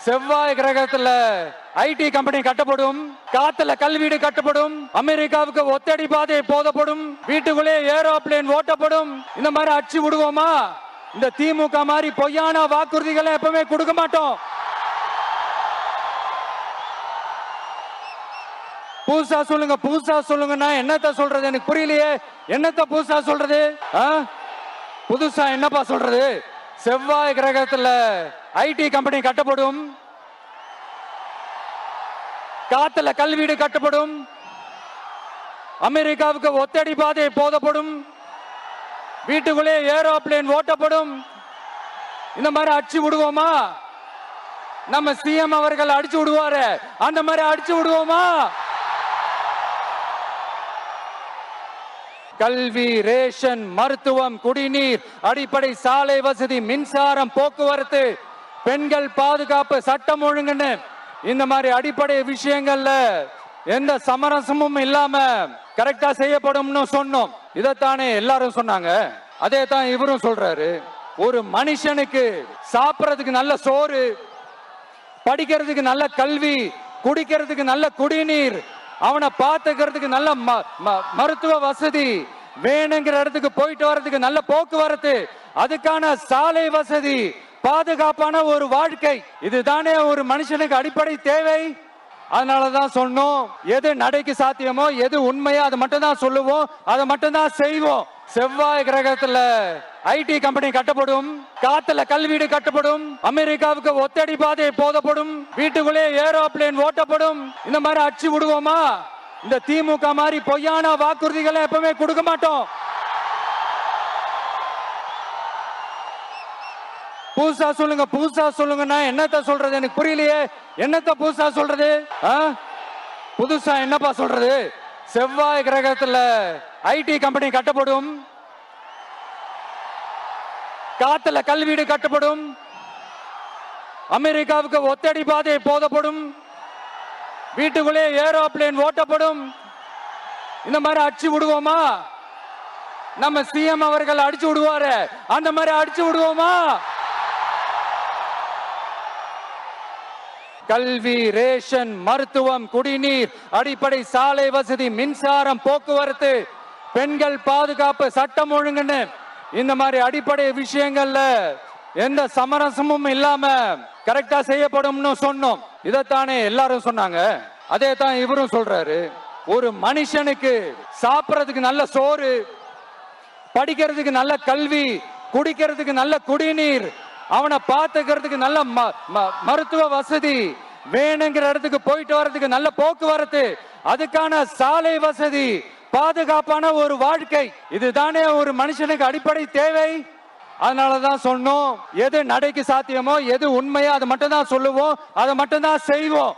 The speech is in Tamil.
செவ்வாய் கிரகத்துல ஐடி கம்பெனி கட்டப்படும், காத்துல கல்வீடு கட்டப்படும், அமெரிக்காவுக்கு ஒத்தடி பாதை போதப்படும், வீட்டுக்குள்ளே ஏரோப்ளேன் ஓட்டப்படும். இந்த மாதிரி அடிச்சு விடுவோமா? இந்த திமுக மாதிரி பொய்யான வாக்குறுதிகளை எப்பவுமே கொடுக்க மாட்டோம். புதுசா சொல்லுங்க, புதுசா சொல்லுங்கன்னா என்னத்த சொல்றது? எனக்கு புரியலையே. என்னத்த புதுசா சொல்றது? புதுசா என்னப்பா சொல்றது? செவ்வாய் கிரகத்துல ஐடி கம்பெனி கட்டப்படும், காத்துல கல்வீடு கட்டப்படும், அமெரிக்காவுக்கு ஒத்தடி பாதை போதப்படும், வீட்டுக்குள்ளே ஏரோப்ளேன் ஓட்டப்படும். இந்த மாதிரி அடிச்சு விடுவோமா? நம்ம சிஎம் அவர்கள் அடிச்சு விடுவாரு, அந்த மாதிரி அடிச்சு விடுவோமா? கல்வி, ரேஷன், மருத்துவம், குடிநீர், அடிப்படை சாலை வசதி, மின்சாரம், போக்குவரத்து, பெண்கள் பாதுகாப்பு, சட்டம் ஒழுங்குன்னு இந்த மாதிரி அடிப்படை விஷயங்கள்ல எந்த சமரசமும் இல்லாம கரெக்டா செய்யப்படும்னு சொன்னோம். இதைத்தானே எல்லாரும் சொன்னாங்க. அதே தான் இவரும் சொல்றாரு. ஒரு மனுஷனுக்கு சாப்பிடறதுக்கு நல்ல சோறு, படிக்கிறதுக்கு நல்ல கல்வி, குடிக்கிறதுக்கு நல்ல குடிநீர், அவனை பார்த்துக்கிறதுக்கு நல்ல மருத்துவ வசதி, வேணுங்கிற இடத்துக்கு போயிட்டு வர்றதுக்கு நல்ல போக்குவரத்து, அதுக்கான சாலை வசதி, பாதுகாப்பான ஒரு வாழ்க்கை, இதுதானே ஒரு மனுஷனுக்கு அடிப்படை தேவை. அதனாலதான் சொன்னோம், எது நடைக்கு சாத்தியமோ, எது உண்மையோ அதை மட்டும் தான் சொல்லுவோம், அதை மட்டும் தான் செய்வோம். செவ்வாய் கிரகத்துல ஐடி கம்பெனி கட்டப்படும், காத்துல கல்வீடு கட்டப்படும், அமெரிக்காவுக்கு ஒத்தடி பாதை போதப்படும், வீட்டுக்குள்ளே ஏரோப்ளேன் ஓட்டப்படும். இந்த மாதிரி அடிச்சு விடுவோமா? இந்த திமுக மாதிரி பொய்யான வாக்குறுதிகளை எப்பவுமே கொடுக்க மாட்டோம். புதுசா சொல்லுங்க, புதுசா சொல்லுங்கன்னா என்னத்த சொல்றது? எனக்கு புரியலையே. என்னத்த புதுசா சொல்றது? புதுசா என்னப்பா சொல்றது? செவ்வாய் கிரகத்துல ஐடி கம்பெனி கட்டப்படும், காத்துல கல்வீடு கட்டப்படும், அமெரிக்காவுக்கு ஒத்தடி பாதை போதப்படும், வீட்டுக்குள்ளே ஏரோப்ளேன் ஓட்டப்படும். இந்த மாதிரி அடிச்சு விடுவோமா? நம்ம சிஎம் அவர்கள் அடிச்சு விடுவாரு, அந்த மாதிரி அடிச்சு விடுவோமா? கல்வி, ரேஷன், மருத்துவம், குடிநீர், அடிப்படை சாலை வசதி, மின்சாரம், போக்குவரத்து, பெண்கள் பாதுகாப்பு, சட்டம் ஒழுங்குன்னு இந்த மாதிரி அடிப்படை விஷயங்கள்ல எந்த சமரசமும் இல்லாம கரெக்டா செய்யப்படும்னு சொன்னோம். இதைத்தானே எல்லாரும் சொன்னாங்க. அதே தான் இவரும் சொல்றாரு. ஒரு மனுஷனுக்கு சாப்பிடறதுக்கு நல்ல சோறு, படிக்கிறதுக்கு நல்ல கல்வி, குடிக்கிறதுக்கு நல்ல குடிநீர், அவனை பார்த்துக்கிறதுக்கு நல்ல மருத்துவ வசதி, வேணுங்கிற இடத்துக்கு போயிட்டு வர்றதுக்கு நல்ல போக்குவரத்து, அதுக்கான சாலை வசதி, பாதுகாப்பான ஒரு வாழ்க்கை, இதுதானே ஒரு மனுஷனுக்கு அடிப்படை தேவை. அதனாலதான் சொன்னோம், எது நடைக்கு சாத்தியமோ, எது உண்மையோ அதை மட்டும் தான் சொல்லுவோம், அதை மட்டும் தான் செய்வோம்.